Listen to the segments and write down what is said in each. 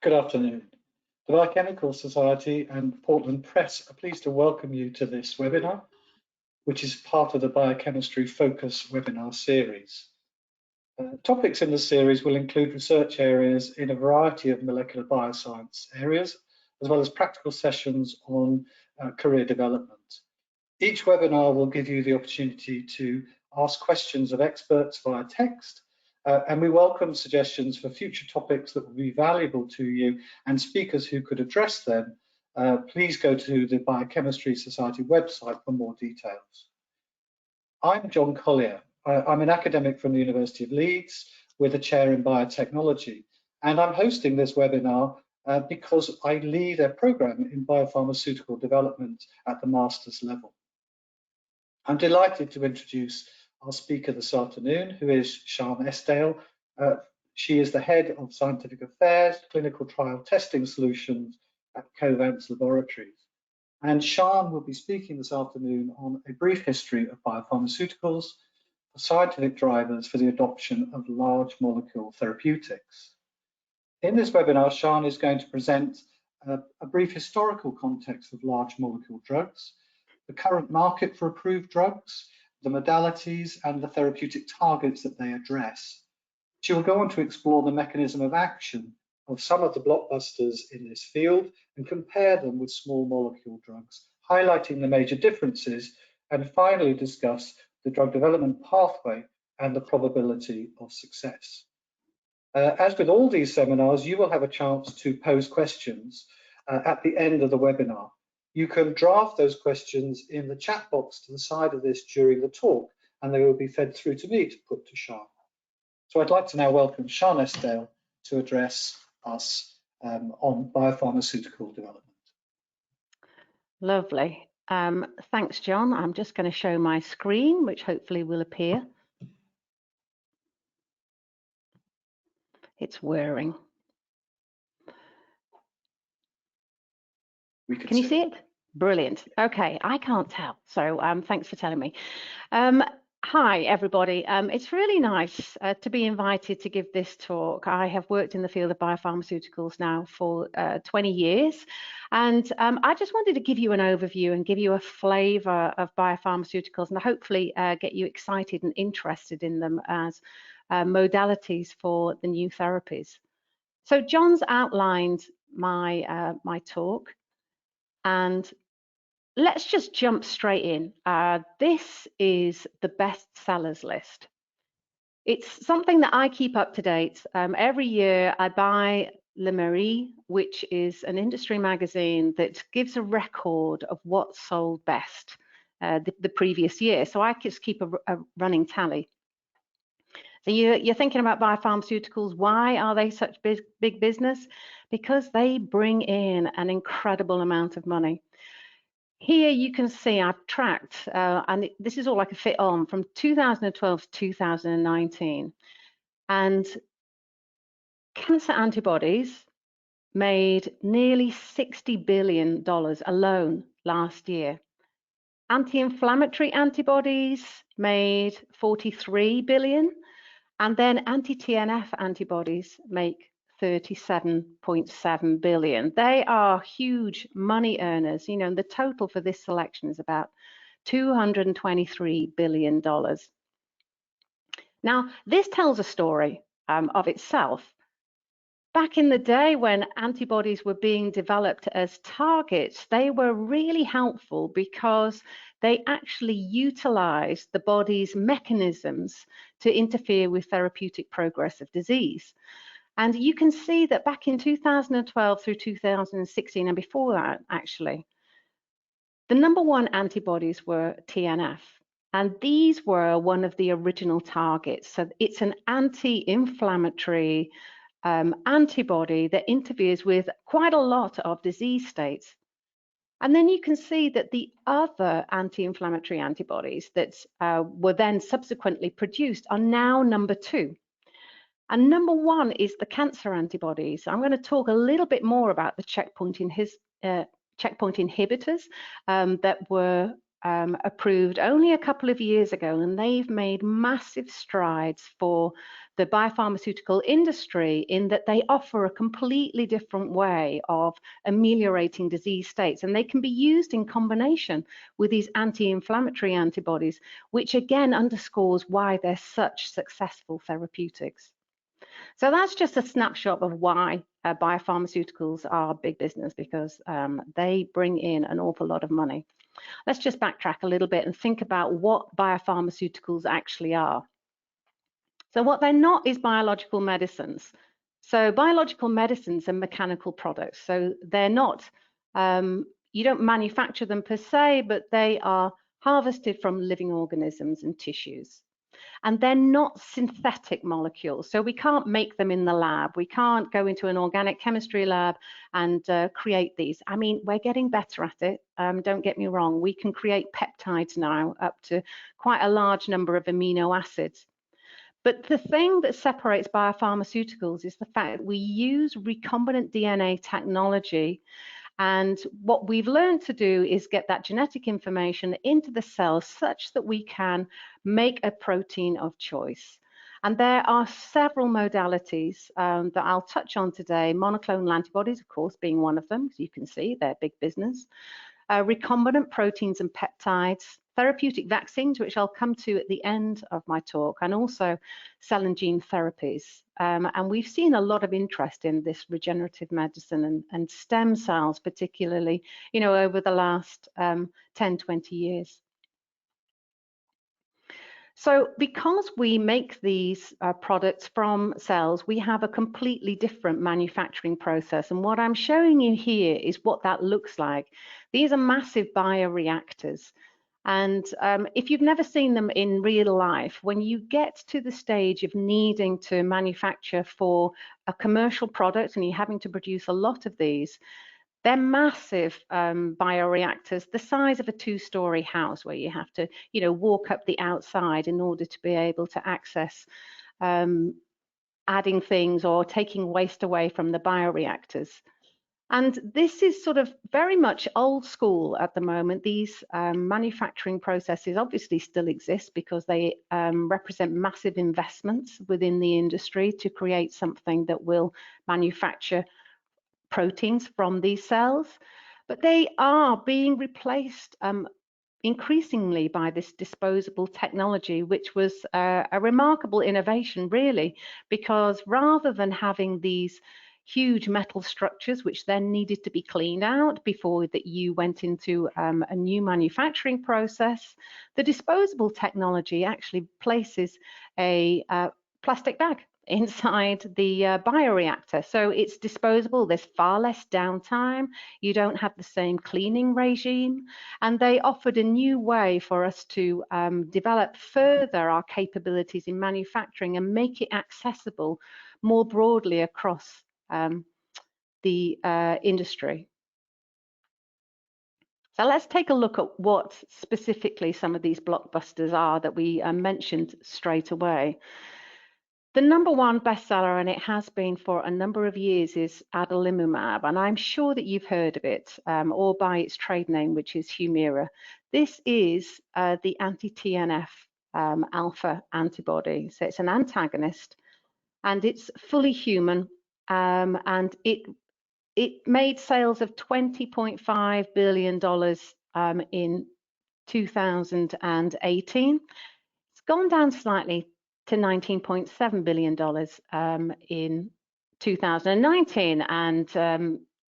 Good afternoon. The Biochemical Society and Portland Press are pleased to welcome you to this webinar, which is part of the Biochemistry Focus webinar series. Topics in the series will include research areas in a variety of molecular bioscience areas, as well as practical sessions on career development. Each webinar will give you the opportunity to ask questions of experts via text, and we welcome suggestions for future topics that will be valuable to you and speakers who could address them. Please go to the Biochemistry Society website for more details. I'm John Colyer. I'm an academic from the University of Leeds with a chair in biotechnology, and I'm hosting this webinar because I lead a program in biopharmaceutical development at the master's level. I'm delighted to introduce our speaker this afternoon, who is Siân Estdale. She is the head of scientific affairs, clinical trial testing solutions at Covance Laboratories. And Siân will be speaking this afternoon on a brief history of biopharmaceuticals, the scientific drivers for the adoption of large molecule therapeutics. In this webinar, Siân is going to present a brief historical context of large molecule drugs, the current market for approved drugs, the modalities and the therapeutic targets that they address. She will go on to explore the mechanism of action of some of the blockbusters in this field and compare them with small molecule drugs, highlighting the major differences, and finally discuss the drug development pathway and the probability of success. As with all these seminars, you will have a chance to pose questions at the end of the webinar. You can draft those questions in the chat box to the side of this during the talk, and they will be fed through to me to put to Siân. So I'd like to now welcome Siân Estdale to address us on biopharmaceutical development. Lovely. Thanks, John. I'm just going to show my screen, which hopefully will appear. It's whirring. Can you see it? Brilliant. Okay, I can't tell, so thanks for telling me. Hi, everybody. It's really nice to be invited to give this talk. I have worked in the field of biopharmaceuticals now for 20 years, and I just wanted to give you an overview and give you a flavour of biopharmaceuticals and hopefully get you excited and interested in them as modalities for the new therapies. So John's outlined my talk, and let's just jump straight in. This is the bestsellers list. It's something that I keep up to date. Every year I buy Le Marie, which is an industry magazine that gives a record of what sold best the previous year. So I just keep a running tally. So you're thinking about biopharmaceuticals. Why are they such big business? Because they bring in an incredible amount of money. Here you can see I've tracked, and this is all I can fit on, from 2012 to 2019. And cancer antibodies made nearly $60 billion alone last year. Anti-inflammatory antibodies made $43 billion. And then anti-TNF antibodies make $37.7 billion. They are huge money earners. You know, the total for this selection is about $223 billion. Now, this tells a story of itself. Back in the day when antibodies were being developed as targets, they were really helpful because they actually utilized the body's mechanisms to interfere with therapeutic progress of disease. And you can see that back in 2012 through 2016 and before that, actually, the #1 antibodies were TNF. And these were one of the original targets. So it's an anti-inflammatory antibody that interferes with quite a lot of disease states. And then you can see that the other anti-inflammatory antibodies that were then subsequently produced are now #2. And #1 is the cancer antibodies. I'm going to talk a little bit more about the checkpoint inhibitors that were approved only a couple of years ago, and they've made massive strides for the biopharmaceutical industry in that they offer a completely different way of ameliorating disease states, and they can be used in combination with these anti-inflammatory antibodies, which again underscores why they're such successful therapeutics. So that's just a snapshot of why biopharmaceuticals are big business, because they bring in an awful lot of money. Let's just backtrack a little bit and think about what biopharmaceuticals actually are. So what they're not is biological medicines. So biological medicines are mechanical products. So they're not, you don't manufacture them per se, but they are harvested from living organisms and tissues. And they're not synthetic molecules. So we can't make them in the lab. We can't go into an organic chemistry lab and create these. I mean, we're getting better at it. Don't get me wrong. We can create peptides now up to quite a large number of amino acids. But the thing that separates biopharmaceuticals is the fact that we use recombinant DNA technology. And what we've learned to do is get that genetic information into the cells such that we can make a protein of choice. And there are several modalities that I'll touch on today. Monoclonal antibodies, of course, being one of them. As you can see, they're big business. Recombinant proteins and peptides, therapeutic vaccines, which I'll come to at the end of my talk, and also cell and gene therapies. And we've seen a lot of interest in this regenerative medicine and stem cells, particularly, you know, over the last 10, 20 years. So because we make these products from cells, we have a completely different manufacturing process. And what I'm showing you here is what that looks like. These are massive bioreactors. And if you've never seen them in real life, when you get to the stage of needing to manufacture for a commercial product and you're having to produce a lot of these, they're massive bioreactors, the size of a two-story house, where you have to, you know, walk up the outside in order to be able to access adding things or taking waste away from the bioreactors. And this is sort of very much old school at the moment. These manufacturing processes obviously still exist because they represent massive investments within the industry to create something that will manufacture proteins from these cells, but they are being replaced increasingly by this disposable technology, which was a remarkable innovation, really, because rather than having these huge metal structures which then needed to be cleaned out before that you went into a new manufacturing process, the disposable technology actually places a plastic bag inside the bioreactor. So it's disposable, there's far less downtime, you don't have the same cleaning regime, and they offered a new way for us to develop further our capabilities in manufacturing and make it accessible more broadly across the industry. So let's take a look at what specifically some of these blockbusters are that we mentioned straight away. The #1 bestseller, and it has been for a number of years, is adalimumab, and I'm sure that you've heard of it, or by its trade name, which is Humira. This is the anti-TNF alpha antibody. So it's an antagonist, and it's fully human, and it made sales of $20.5 billion in 2018. It's gone down slightly to $19.7 billion in 2019, and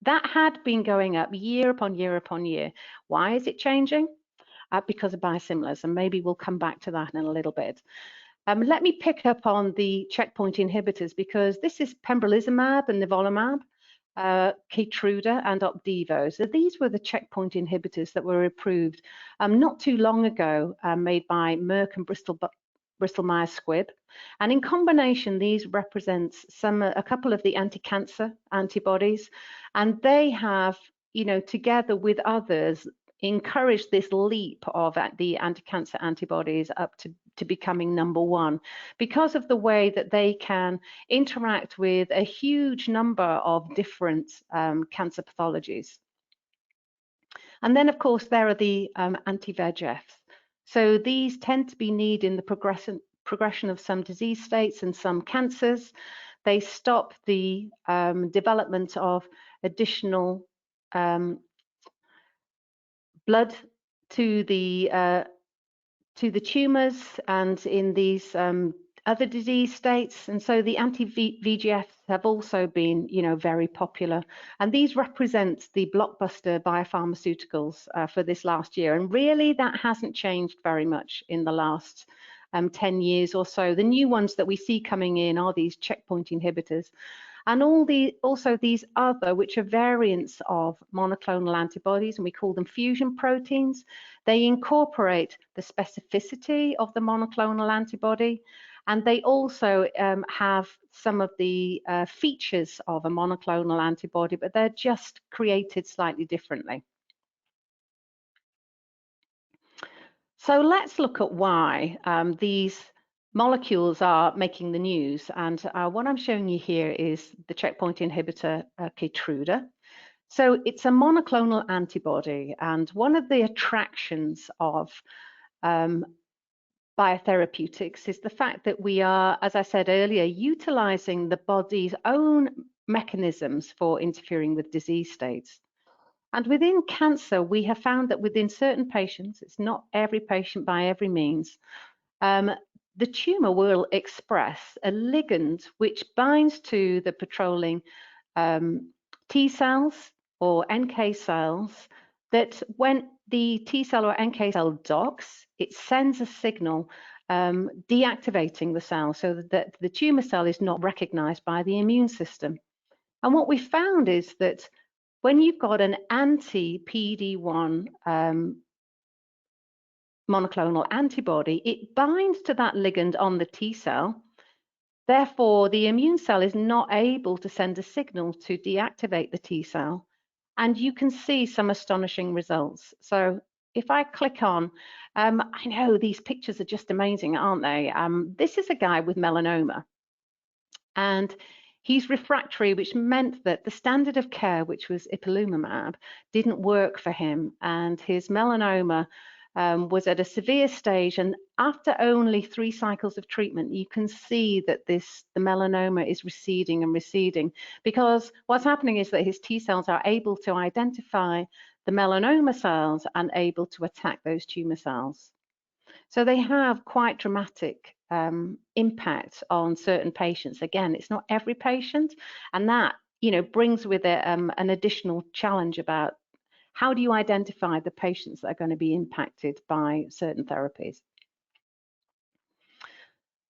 that had been going up year upon year upon year. Why is it changing? Because of biosimilars, and maybe we'll come back to that in a little bit. Let me pick up on the checkpoint inhibitors, because this is pembrolizumab and nivolumab, Keytruda and Opdivo. So these were the checkpoint inhibitors that were approved not too long ago, made by Merck and Bristol Myers Squibb, and in combination these represents a couple of the anti-cancer antibodies, and they have, you know, together with others, encouraged this leap of the anti-cancer antibodies up to becoming #1 because of the way that they can interact with a huge number of different cancer pathologies. And then, of course, there are the anti-VEGFs. So these tend to be needed in the progression of some disease states and some cancers. They stop the development of additional blood to the tumors and in these other disease states. And so the anti-VEGFs have also been, very popular. And these represent the blockbuster biopharmaceuticals for this last year. And really that hasn't changed very much in the last 10 years or so. The new ones that we see coming in are these checkpoint inhibitors. And also these other, which are variants of monoclonal antibodies, and we call them fusion proteins. They incorporate the specificity of the monoclonal antibody, and they also have some of the features of a monoclonal antibody, but they're just created slightly differently. So let's look at why these molecules are making the news. And what I'm showing you here is the checkpoint inhibitor Keytruda. So it's a monoclonal antibody, and one of the attractions of biotherapeutics is the fact that we are, as I said earlier, utilizing the body's own mechanisms for interfering with disease states. And within cancer, we have found that within certain patients, it's not every patient by every means, the tumor will express a ligand which binds to the patrolling T cells or NK cells, that when the T cell or NK cell docks, it sends a signal deactivating the cell so that the tumor cell is not recognized by the immune system. And what we found is that when you've got an anti-PD-1 monoclonal antibody, it binds to that ligand on the T cell. Therefore, the immune cell is not able to send a signal to deactivate the T cell. And you can see some astonishing results. So if I click on, I know these pictures are just amazing, aren't they? This is a guy with melanoma. And he's refractory, which meant that the standard of care, which was ipilimumab, didn't work for him. And his melanoma was at a severe stage, and after only 3 cycles of treatment, you can see that the melanoma is receding and receding, because what's happening is that his T cells are able to identify the melanoma cells and able to attack those tumor cells. So they have quite dramatic impact on certain patients. Again, it's not every patient, and that brings with it an additional challenge about how do you identify the patients that are going to be impacted by certain therapies.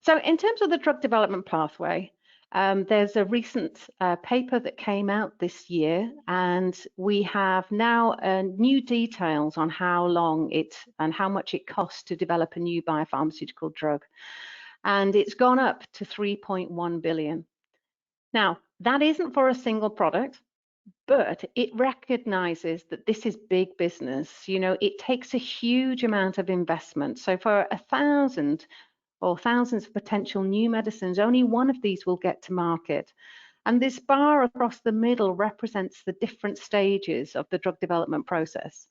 So in terms of the drug development pathway, there's a recent paper that came out this year, and we have now new details on how long and how much it costs to develop a new biopharmaceutical drug. And it's gone up to 3.1 billion. Now, that isn't for a single product, but it recognizes that this is big business. It takes a huge amount of investment. So for 1,000 or thousands of potential new medicines, only one of these will get to market. And this bar across the middle represents the different stages of the drug development process.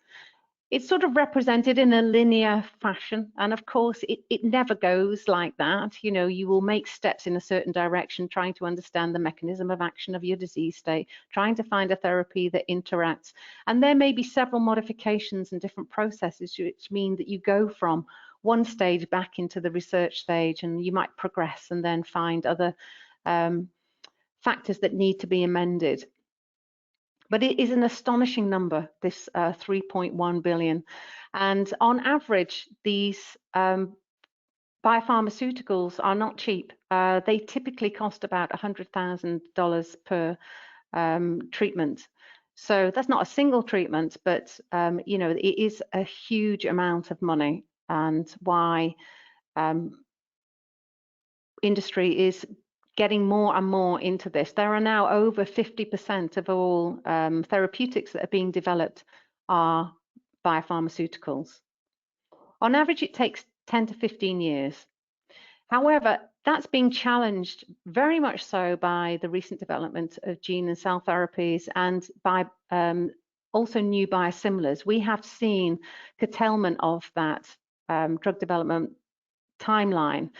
It's sort of represented in a linear fashion. And of course, it never goes like that. You will make steps in a certain direction, trying to understand the mechanism of action of your disease state, trying to find a therapy that interacts. And there may be several modifications and different processes, which mean that you go from one stage back into the research stage, and you might progress and then find other factors that need to be amended. But it is an astonishing number, this 3.1 billion. And on average, these biopharmaceuticals are not cheap. They typically cost about $100,000 per treatment. So that's not a single treatment, but it is a huge amount of money, and why industry is getting more and more into this. There are now over 50% of all therapeutics that are being developed are biopharmaceuticals. On average, it takes 10 to 15 years. However, that's being challenged very much so by the recent development of gene and cell therapies, and by also new biosimilars, we have seen curtailment of that drug development timeline,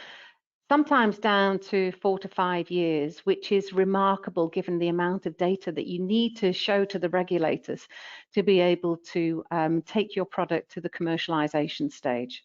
sometimes down to 4 to 5 years, which is remarkable given the amount of data that you need to show to the regulators to be able to take your product to the commercialization stage.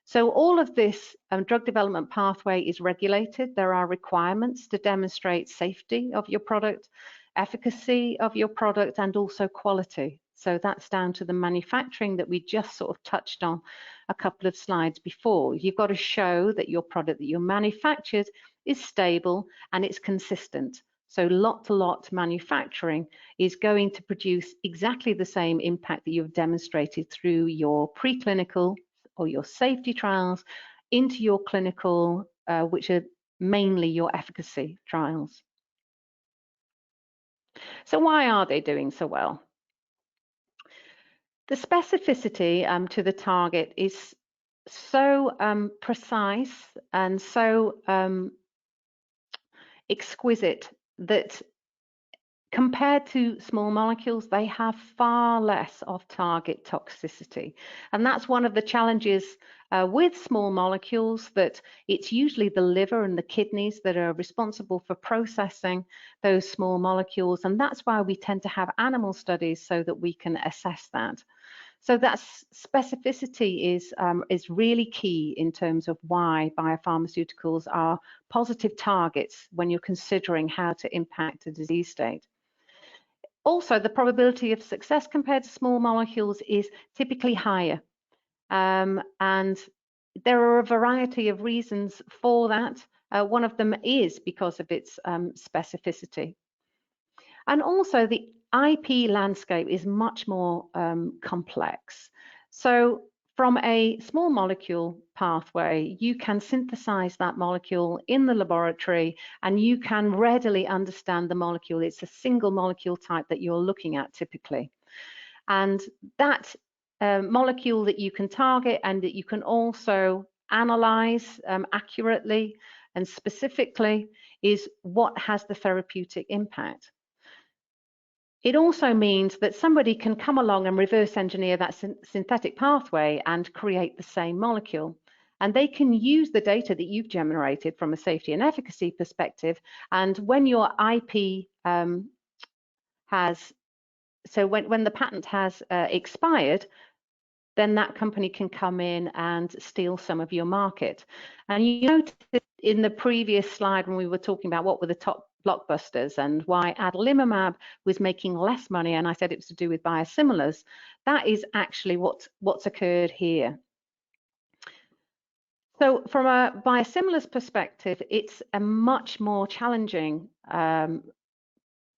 So all of this drug development pathway is regulated. There are requirements to demonstrate safety of your product, efficacy of your product, and also quality. So that's down to the manufacturing that we just sort of touched on a couple of slides before. You've got to show that your product that you manufactured is stable and it's consistent. So lot-to-lot manufacturing is going to produce exactly the same impact that you've demonstrated through your preclinical or your safety trials into your clinical, which are mainly your efficacy trials. So why are they doing so well? The specificity to the target is so precise and so exquisite that compared to small molecules, they have far less of target toxicity. And that's one of the challenges with small molecules, that it's usually the liver and the kidneys that are responsible for processing those small molecules. And that's why we tend to have animal studies so that we can assess that. So that specificity is really key in terms of why biopharmaceuticals are positive targets when you're considering how to impact a disease state. Also, the probability of success compared to small molecules is typically higher. And there are a variety of reasons for that. One of them is because of its specificity. And also the IP landscape is much more complex. So from a small molecule pathway, you can synthesize that molecule in the laboratory and you can readily understand the molecule. It's a single molecule type that you're looking at typically. And that molecule that you can target and that you can also analyze accurately and specifically is what has the therapeutic impact. It also means that somebody can come along and reverse engineer that synthetic pathway and create the same molecule. And they can use the data that you've generated from a safety and efficacy perspective. And when your IP when the patent has expired, then that company can come in and steal some of your market. And you noticed in the previous slide when we were talking about what were the top blockbusters and why adalimumab was making less money, and I said it was to do with biosimilars, that is actually what's occurred here. So from a biosimilars perspective, it's a much more challenging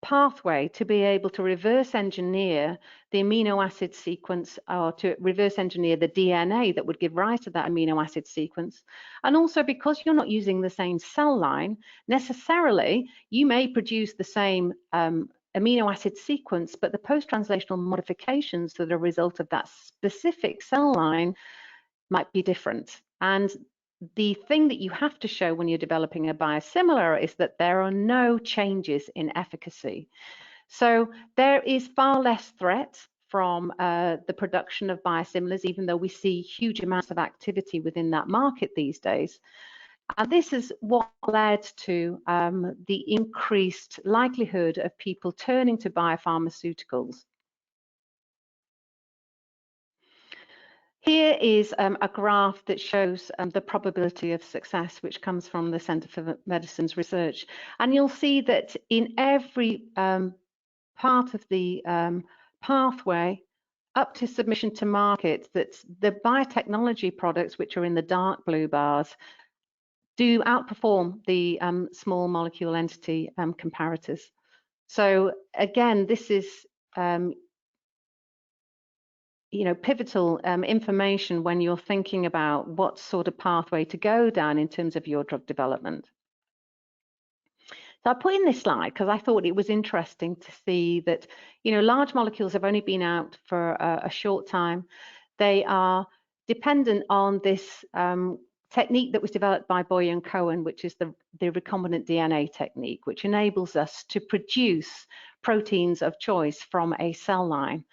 pathway to be able to reverse engineer the amino acid sequence, or to reverse engineer the DNA that would give rise to that amino acid sequence. And also because you're not using the same cell line, necessarily you may produce the same amino acid sequence, but the post-translational modifications that are a result of that specific cell line might be different. And the thing that you have to show when you're developing a biosimilar is that there are no changes in efficacy. So there is far less threat from the production of biosimilars, even though we see huge amounts of activity within that market these days. And this is what led to the increased likelihood of people turning to biopharmaceuticals. Here is a graph that shows the probability of success, which comes from the Centre for Medicine's research. And you'll see that in every part of the pathway up to submission to market, that the biotechnology products, which are in the dark blue bars, do outperform the small molecule entity comparators. So again, this is pivotal information when you're thinking about what sort of pathway to go down in terms of your drug development. So I put in this slide because I thought it was interesting to see that, large molecules have only been out for a short time. They are dependent on this technique that was developed by Boyer and Cohen, which is the recombinant DNA technique, which enables us to produce proteins of choice from a cell line.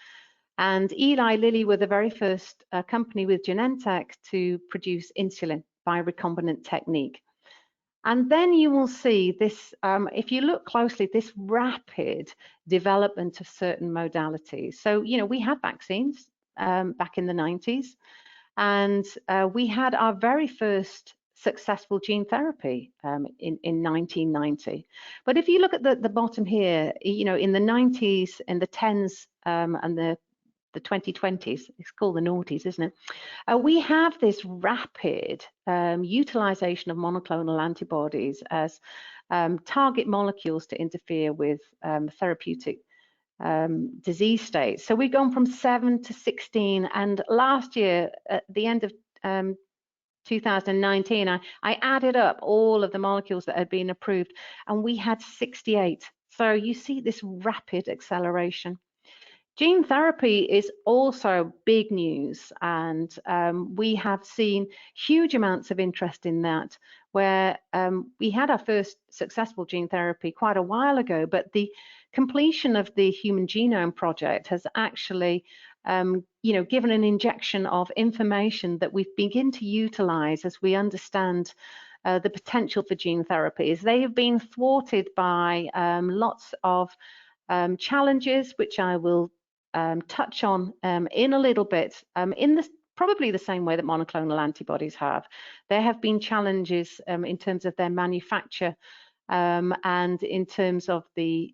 And Eli Lilly were the very first company with Genentech to produce insulin by recombinant technique. And then you will see this, if you look closely, this rapid development of certain modalities. So, you know, we had vaccines back in the 90s, and we had our very first successful gene therapy in 1990. But if you look at the bottom here, you know, in the 90s, in the 10s and the 2020s, it's called the noughties, isn't it? We have this rapid utilization of monoclonal antibodies as target molecules to interfere with therapeutic disease states. So we've gone from 7 to 16, and last year, at the end of 2019, I added up all of the molecules that had been approved, and we had 68. So you see this rapid acceleration. Gene therapy is also big news, and we have seen huge amounts of interest in that, where we had our first successful gene therapy quite a while ago, but the completion of the Human Genome Project has actually given an injection of information that we've begin to utilize as we understand the potential for gene therapies. They have been thwarted by lots of challenges, which I will touch on in a little bit, in probably the same way that monoclonal antibodies have. There have been challenges in terms of their manufacture and in terms of the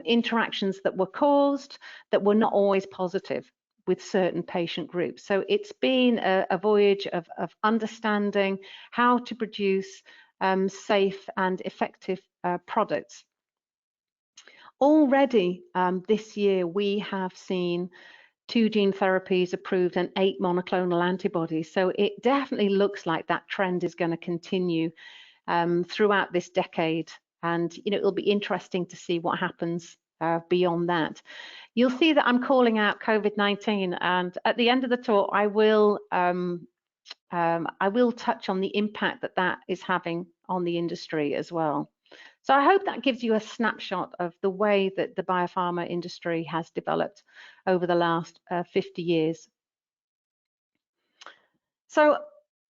interactions that were caused that were not always positive with certain patient groups. So it's been a voyage of understanding how to produce safe and effective products. Already this year, we have seen 2 gene therapies approved and 8 monoclonal antibodies. So it definitely looks like that trend is going to continue throughout this decade. And it'll be interesting to see what happens beyond that. You'll see that I'm calling out COVID-19, and at the end of the talk, I will touch on the impact that is having on the industry as well. So I hope that gives you a snapshot of the way that the biopharma industry has developed over the last 50 years. So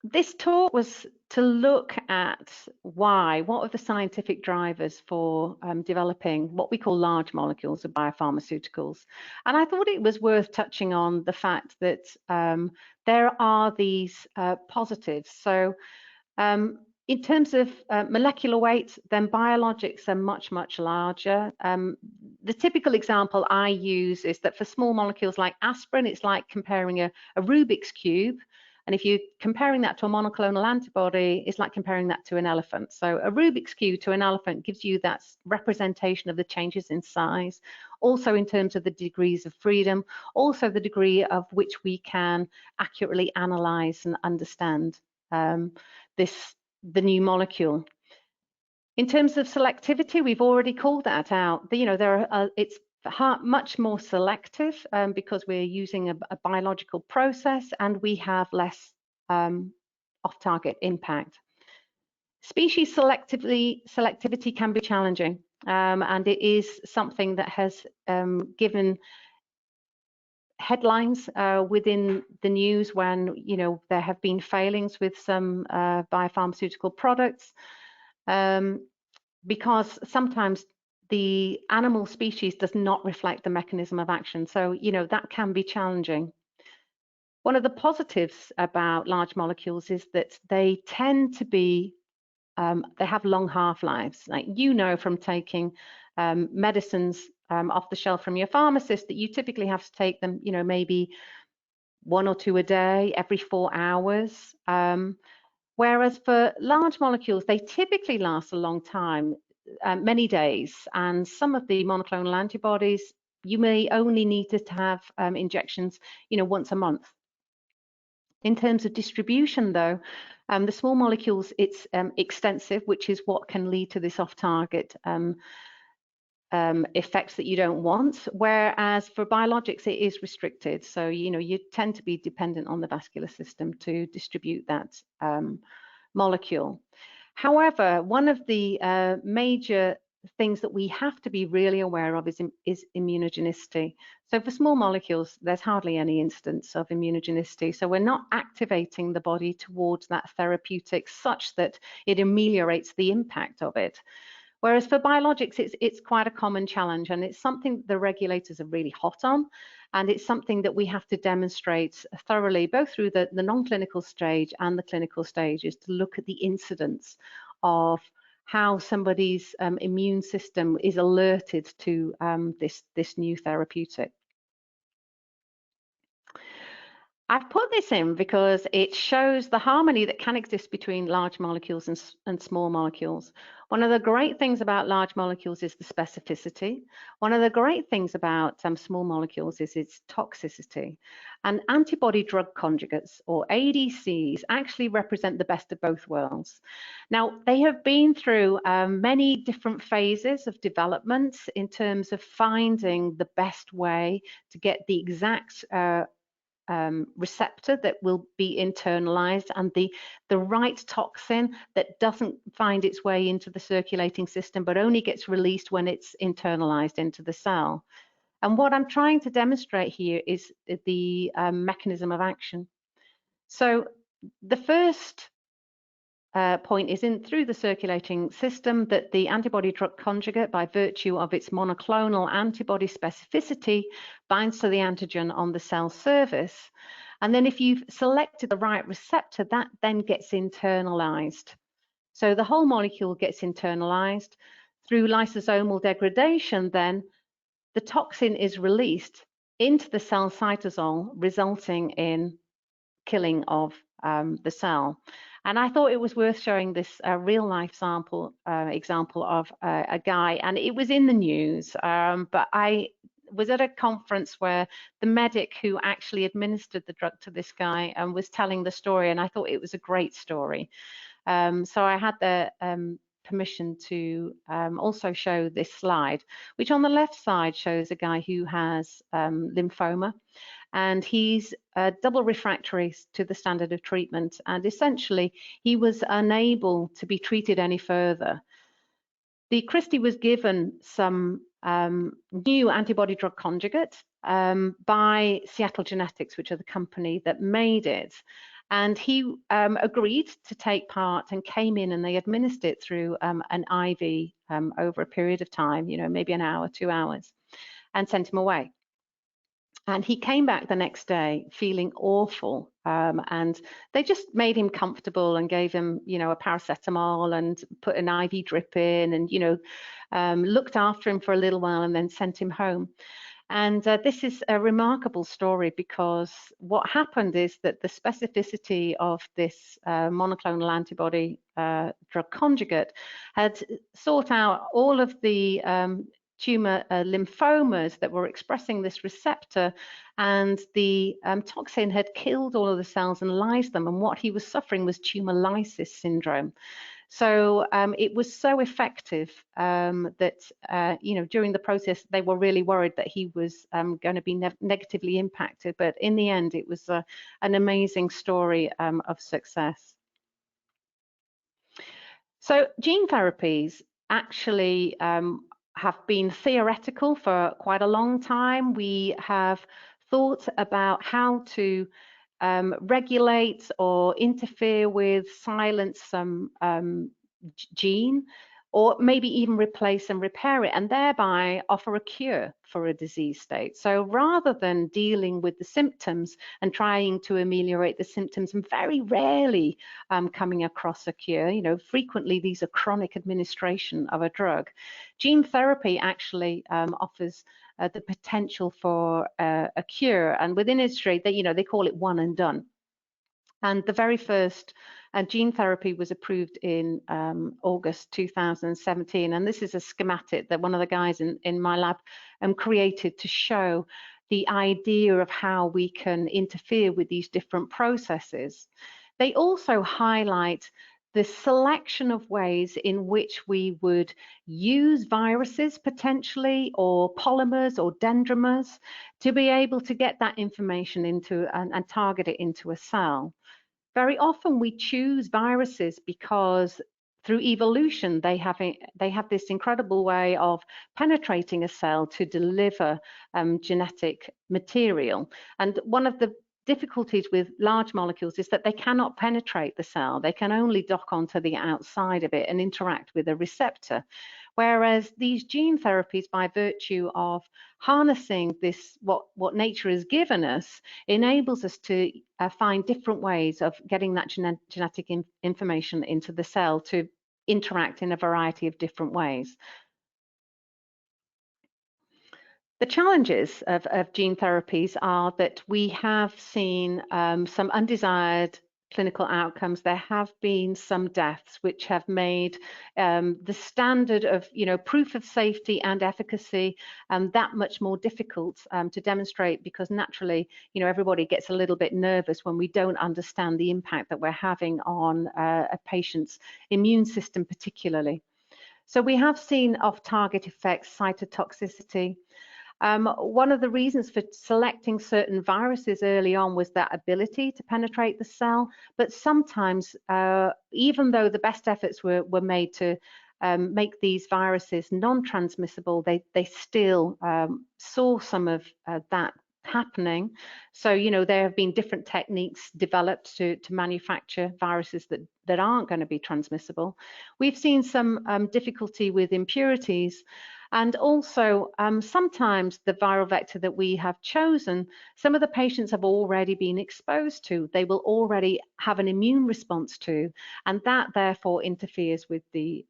this talk was to look at what are the scientific drivers for developing what we call large molecules of biopharmaceuticals. And I thought it was worth touching on the fact that there are these positives. So in terms of molecular weight, then biologics are much, much larger. The typical example I use is that for small molecules like aspirin, it's like comparing a Rubik's Cube. And if you're comparing that to a monoclonal antibody, it's like comparing that to an elephant. So a Rubik's Cube to an elephant gives you that representation of the changes in size, also in terms of the degrees of freedom, also the degree of which we can accurately analyze and understand the new molecule. In terms of selectivity, we've already called that out. It's much more selective because we're using a biological process and we have less off-target impact. Species selectivity can be challenging, and it is something that has given headlines within the news when there have been failings with some biopharmaceutical products, because sometimes the animal species does not reflect the mechanism of action. So that can be challenging. One of the positives about large molecules is that they tend to be they have long half-lives. Like from taking medicines off the shelf from your pharmacist, that you typically have to take them, maybe 1 or 2 a day, every 4 hours. Whereas for large molecules, they typically last a long time, many days. And some of the monoclonal antibodies, you may only need to have injections, once a month. In terms of distribution, though, the small molecules, it's extensive, which is what can lead to this off-target effects that you don't want, whereas for biologics it is restricted. So you tend to be dependent on the vascular system to distribute that molecule. However, one of the major things that we have to be really aware of is immunogenicity. So for small molecules, there's hardly any instance of immunogenicity. So we're not activating the body towards that therapeutic such that it ameliorates the impact of it. Whereas for biologics, it's quite a common challenge, and it's something the regulators are really hot on, and it's something that we have to demonstrate thoroughly, both through the non-clinical stage and the clinical stages, to look at the incidence of how somebody's immune system is alerted to this new therapeutic. I've put this in because it shows the harmony that can exist between large molecules and small molecules. One of the great things about large molecules is the specificity. One of the great things about small molecules is its toxicity. And antibody drug conjugates, or ADCs, actually represent the best of both worlds. Now, they have been through many different phases of development in terms of finding the best way to get the exact receptor that will be internalized and the right toxin that doesn't find its way into the circulating system but only gets released when it's internalized into the cell. And what I'm trying to demonstrate here is the mechanism of action. So the first point is through the circulating system that the antibody drug conjugate, by virtue of its monoclonal antibody specificity, binds to the antigen on the cell surface. And then if you've selected the right receptor, that then gets internalized. So the whole molecule gets internalized. Through lysosomal degradation, then the toxin is released into the cell cytosol, resulting in killing of the cell. And I thought it was worth showing this real life example of a guy, and it was in the news, but I was at a conference where the medic who actually administered the drug to this guy was telling the story, and I thought it was a great story. So I had the permission to also show this slide, which on the left side shows a guy who has lymphoma. And he's double refractory to the standard of treatment. And essentially, he was unable to be treated any further. Christie was given some new antibody drug conjugate by Seattle Genetics, which are the company that made it. And he agreed to take part and came in, and they administered it through an IV over a period of time, maybe an hour, 2 hours, and sent him away. And he came back the next day feeling awful, and they just made him comfortable and gave him, a paracetamol and put an IV drip in, and looked after him for a little while and then sent him home. And this is a remarkable story because what happened is that the specificity of this monoclonal antibody drug conjugate had sought out all of the tumor lymphomas that were expressing this receptor, and the toxin had killed all of the cells and lysed them, and what he was suffering was tumor lysis syndrome. So it was so effective that during the process they were really worried that he was going to be negatively impacted, but in the end it was an amazing story of success. So gene therapies actually have been theoretical for quite a long time. We have thought about how to regulate or interfere with, silence some gene, or maybe even replace and repair it, and thereby offer a cure for a disease state. So rather than dealing with the symptoms and trying to ameliorate the symptoms, and very rarely coming across a cure, frequently these are chronic administration of a drug, gene therapy actually offers the potential for a cure. And within industry, they call it one and done. And the very first gene therapy was approved in August 2017. And this is a schematic that one of the guys in my lab created to show the idea of how we can interfere with these different processes. They also highlight the selection of ways in which we would use viruses potentially, or polymers or dendrimers, to be able to get that information into and target it into a cell. Very often we choose viruses because through evolution they have this incredible way of penetrating a cell to deliver genetic material. And one of the difficulties with large molecules is that they cannot penetrate the cell. They can only dock onto the outside of it and interact with a receptor. Whereas these gene therapies, by virtue of harnessing this, what nature has given us, enables us to find different ways of getting that genetic information into the cell to interact in a variety of different ways. The challenges of gene therapies are that we have seen some undesired clinical outcomes. There have been some deaths, which have made the standard of, proof of safety and efficacy that much more difficult to demonstrate, because naturally, everybody gets a little bit nervous when we don't understand the impact that we're having on a patient's immune system particularly. So we have seen off-target effects, cytotoxicity. One of the reasons for selecting certain viruses early on was that ability to penetrate the cell, but sometimes, even though the best efforts were made to make these viruses non-transmissible, they still saw some of that happening. So, there have been different techniques developed to manufacture viruses that aren't going to be transmissible. We've seen some difficulty with impurities. And also, sometimes the viral vector that we have chosen, some of the patients have already been exposed to, they will already have an immune response to, and that therefore interferes with the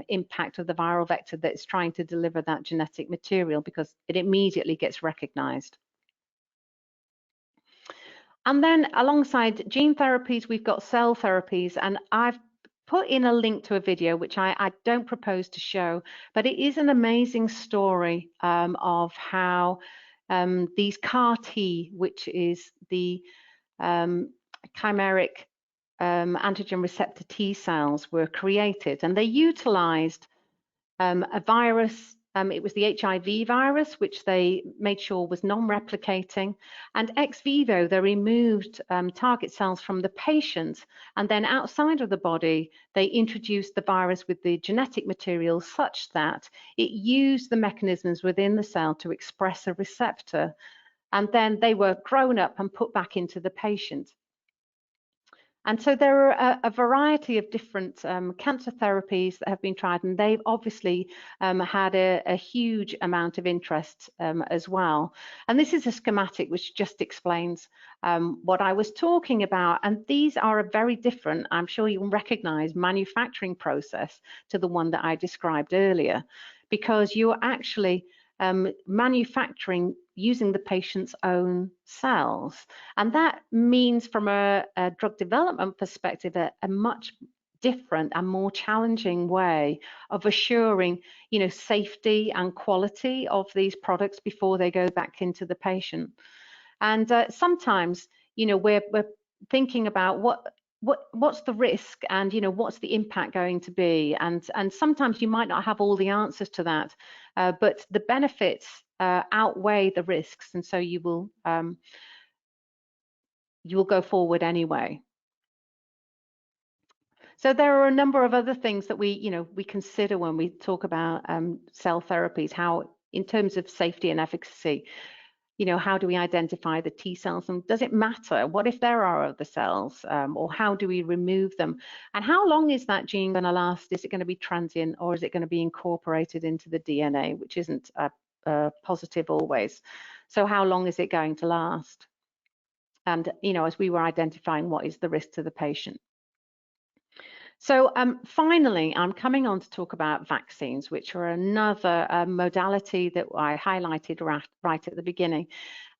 impact of the viral vector that's trying to deliver that genetic material, because it immediately gets recognized. And then alongside gene therapies, we've got cell therapies, and I've put in a link to a video which I don't propose to show, but it is an amazing story of how these CAR T, which is the chimeric antigen receptor T cells, were created, and they utilized a virus. It was the HIV virus, which they made sure was non-replicating. And ex vivo, they removed target cells from the patient. And then outside of the body, they introduced the virus with the genetic material such that it used the mechanisms within the cell to express a receptor. And then they were grown up and put back into the patient. And so there are a variety of different cancer therapies that have been tried, and they've obviously had a huge amount of interest as well. And this is a schematic which just explains what I was talking about. And these are a very different, I'm sure you'll recognize, manufacturing process to the one that I described earlier, because you're actually manufacturing using the patient's own cells. And that means, from a drug development perspective, a much different and more challenging way of assuring, safety and quality of these products before they go back into the patient. And sometimes, we're thinking about what's the risk, and what's the impact going to be, and sometimes you might not have all the answers to that, but the benefits outweigh the risks, and so you will go forward anyway. So there are a number of other things that we consider when we talk about cell therapies, how in terms of safety and efficacy. How do we identify the T cells, and does it matter? What if there are other cells, or how do we remove them? And how long is that gene going to last? Is it going to be transient, or is it going to be incorporated into the DNA, which isn't positive always? So how long is it going to last? And, as we were identifying, what is the risk to the patient? So finally, I'm coming on to talk about vaccines, which are another modality that I highlighted right at the beginning.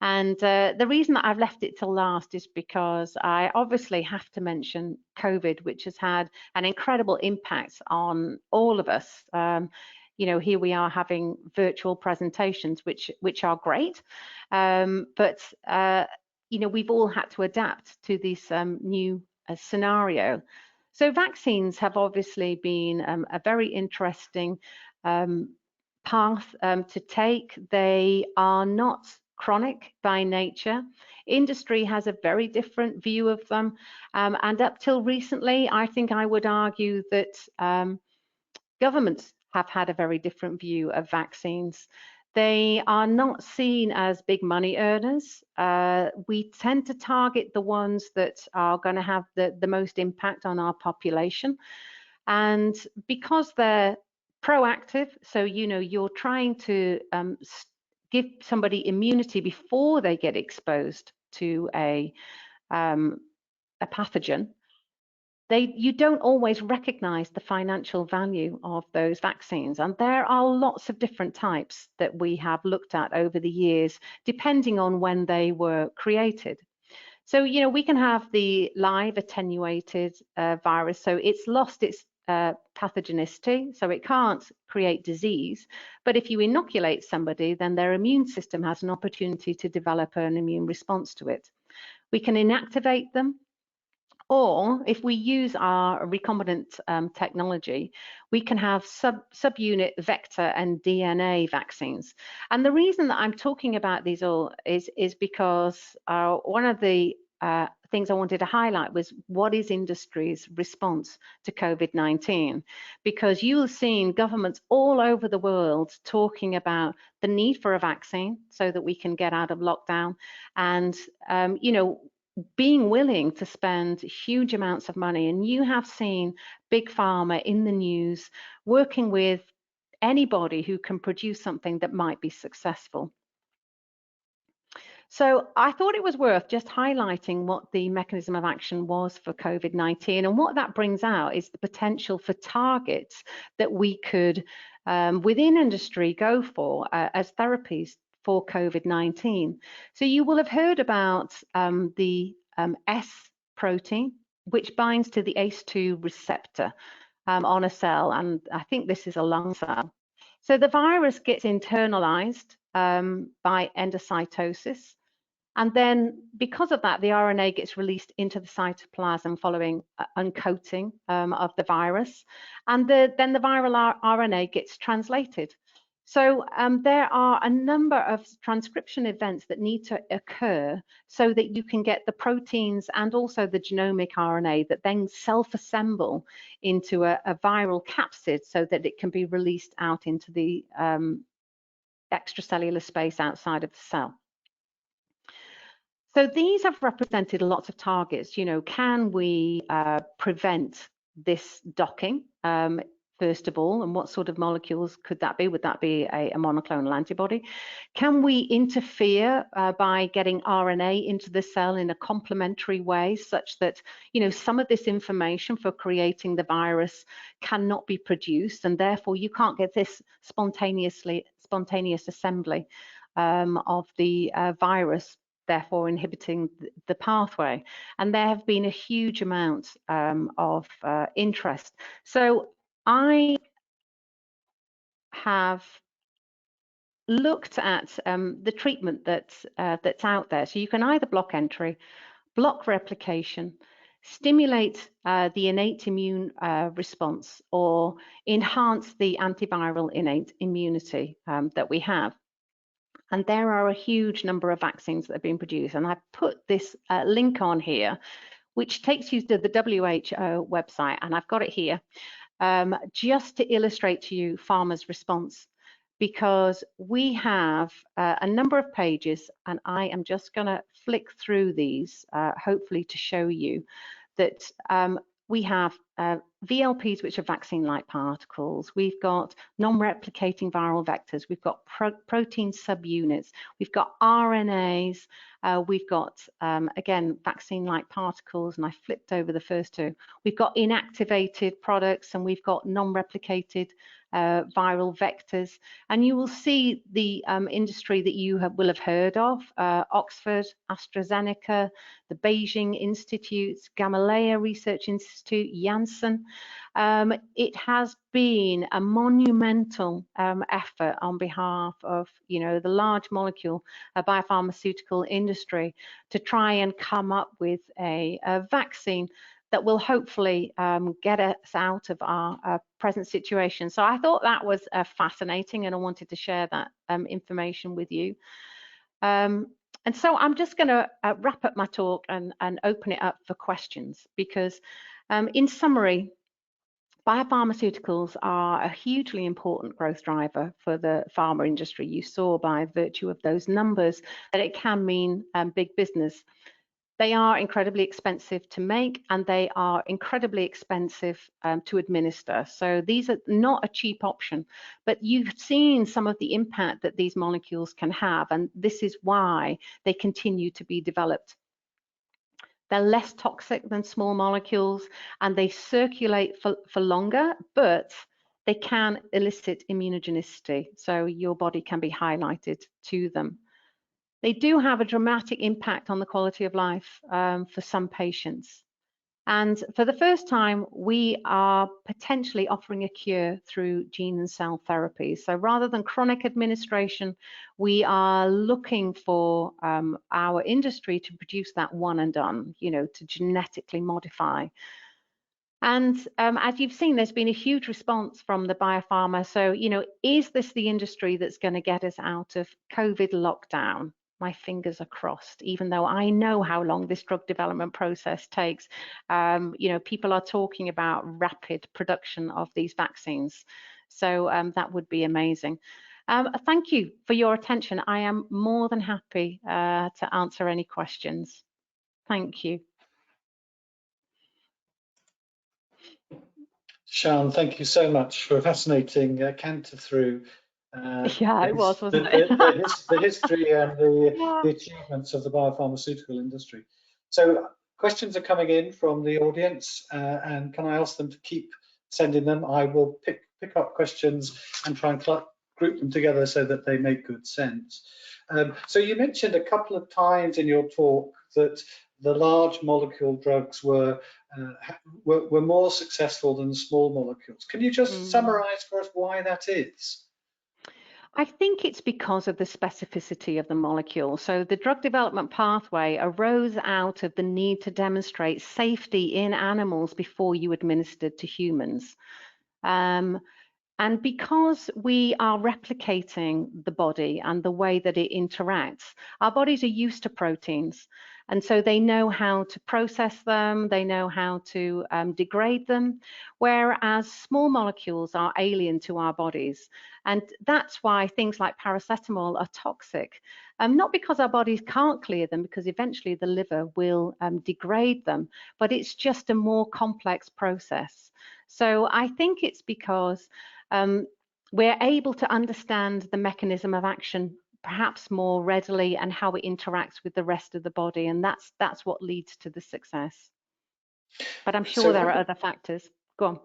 And the reason that I've left it till last is because I obviously have to mention COVID, which has had an incredible impact on all of us. Here we are having virtual presentations, which are great, but we've all had to adapt to this new scenario. So vaccines have obviously been a very interesting path to take. They are not chronic by nature. Industry has a very different view of them. And up till recently, I think I would argue that governments have had a very different view of vaccines. They are not seen as big money earners. We tend to target the ones that are going to have the most impact on our population. And because they're proactive, so you're trying to give somebody immunity before they get exposed to a pathogen, you don't always recognize the financial value of those vaccines. And there are lots of different types that we have looked at over the years, depending on when they were created. So, we can have the live attenuated virus. So it's lost its pathogenicity, so it can't create disease. But if you inoculate somebody, then their immune system has an opportunity to develop an immune response to it. We can inactivate them. Or if we use our recombinant technology, we can have subunit vector and DNA vaccines. And the reason that I'm talking about these all is because one of the things I wanted to highlight was what is industry's response to COVID-19? Because you'll seen governments all over the world talking about the need for a vaccine so that we can get out of lockdown, and being willing to spend huge amounts of money. And you have seen big pharma in the news working with anybody who can produce something that might be successful. So I thought it was worth just highlighting what the mechanism of action was for COVID-19, and what that brings out is the potential for targets that we could, within industry, go for as therapies for COVID-19. So you will have heard about the S protein, which binds to the ACE2 receptor on a cell, and I think this is a lung cell. So the virus gets internalized by endocytosis, and then because of that, the RNA gets released into the cytoplasm following uncoating of the virus, and then the viral RNA gets translated. So there are a number of transcription events that need to occur so that you can get the proteins and also the genomic RNA that then self-assemble into a viral capsid so that it can be released out into the extracellular space outside of the cell. So these have represented lots of targets. Can we prevent this docking, first of all, and what sort of molecules could that be? Would that be a monoclonal antibody? Can we interfere by getting RNA into the cell in a complementary way, such that some of this information for creating the virus cannot be produced, and therefore you can't get this spontaneous assembly of the virus, therefore inhibiting the pathway? And there have been a huge amount of interest. So I have looked at the treatment that's out there. So you can either block entry, block replication, stimulate the innate immune response, or enhance the antiviral innate immunity that we have. And there are a huge number of vaccines that have been produced. And I've put this link on here, which takes you to the WHO website, and I've got it here, just to illustrate to you pharma's response, because we have a number of pages, and I am just going to flick through these, hopefully to show you that we have VLPs, which are vaccine-like particles. We've got non-replicating viral vectors. We've got protein subunits. We've got RNAs. We've got, again, vaccine-like particles, and I flipped over the first two. We've got inactivated products, and we've got non-replicated viral vectors. And you will see the industry that you will have heard of, Oxford, AstraZeneca, the Beijing Institutes, Gamaleya Research Institute, Janssen. It has been a monumental effort on behalf of, the large molecule biopharmaceutical industry to try and come up with a vaccine that will hopefully get us out of our present situation. So I thought that was fascinating, and I wanted to share that information with you. And so I'm just going to wrap up my talk and open it up for questions, because in summary, biopharmaceuticals are a hugely important growth driver for the pharma industry. You saw by virtue of those numbers that it can mean big business. They are incredibly expensive to make, and they are incredibly expensive to administer. So these are not a cheap option, but you've seen some of the impact that these molecules can have, and this is why they continue to be developed. They're less toxic than small molecules, and they circulate for longer, but they can elicit immunogenicity, so your body can be highlighted to them. They do have a dramatic impact on the quality of life for some patients. And for the first time, we are potentially offering a cure through gene and cell therapy. So rather than chronic administration, we are looking for our industry to produce that one and done, to genetically modify. And as you've seen, there's been a huge response from the biopharma. So, is this the industry that's going to get us out of COVID lockdown? My fingers are crossed, even though I know how long this drug development process takes. People are talking about rapid production of these vaccines. So that would be amazing. Thank you for your attention. I am more than happy to answer any questions. Thank you. Siân, thank you so much for a fascinating canter through yeah, it was, wasn't it? the history and the achievements of the biopharmaceutical industry. So questions are coming in from the audience, and can I ask them to keep sending them? I will pick up questions and try and group them together so that they make good sense. So you mentioned a couple of times in your talk that the large molecule drugs were more successful than small molecules. Can you just summarize for us why that is? I think it's because of the specificity of the molecule. So the drug development pathway arose out of the need to demonstrate safety in animals before you administered to humans. And because we are replicating the body and the way that it interacts, our bodies are used to proteins. And so they know how to process them, they know how to degrade them, whereas small molecules are alien to our bodies. And that's why things like paracetamol are toxic. Not because our bodies can't clear them, because eventually the liver will degrade them, but it's just a more complex process. So I think it's because we're able to understand the mechanism of action perhaps more readily and how it interacts with the rest of the body, and that's what leads to the success. But I'm sure there are other factors. Go on.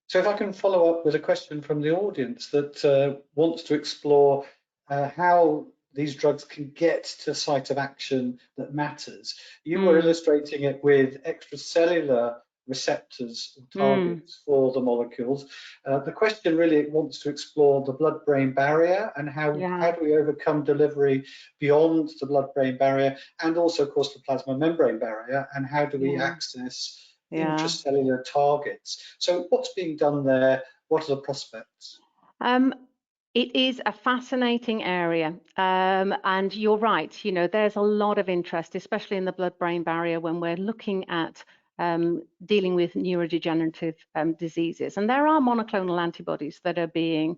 So if I can follow up with a question from the audience that wants to explore how these drugs can get to site of action that matters. You were illustrating it with extracellular receptors or targets for the molecules. The question really wants to explore the blood-brain barrier and how do we overcome delivery beyond the blood-brain barrier, and also, of course, the plasma membrane barrier, and how do we access intracellular targets. So what's being done there? What are the prospects? It is a fascinating area, and you're right, there's a lot of interest, especially in the blood-brain barrier, when we're looking at dealing with neurodegenerative diseases. And there are monoclonal antibodies that are being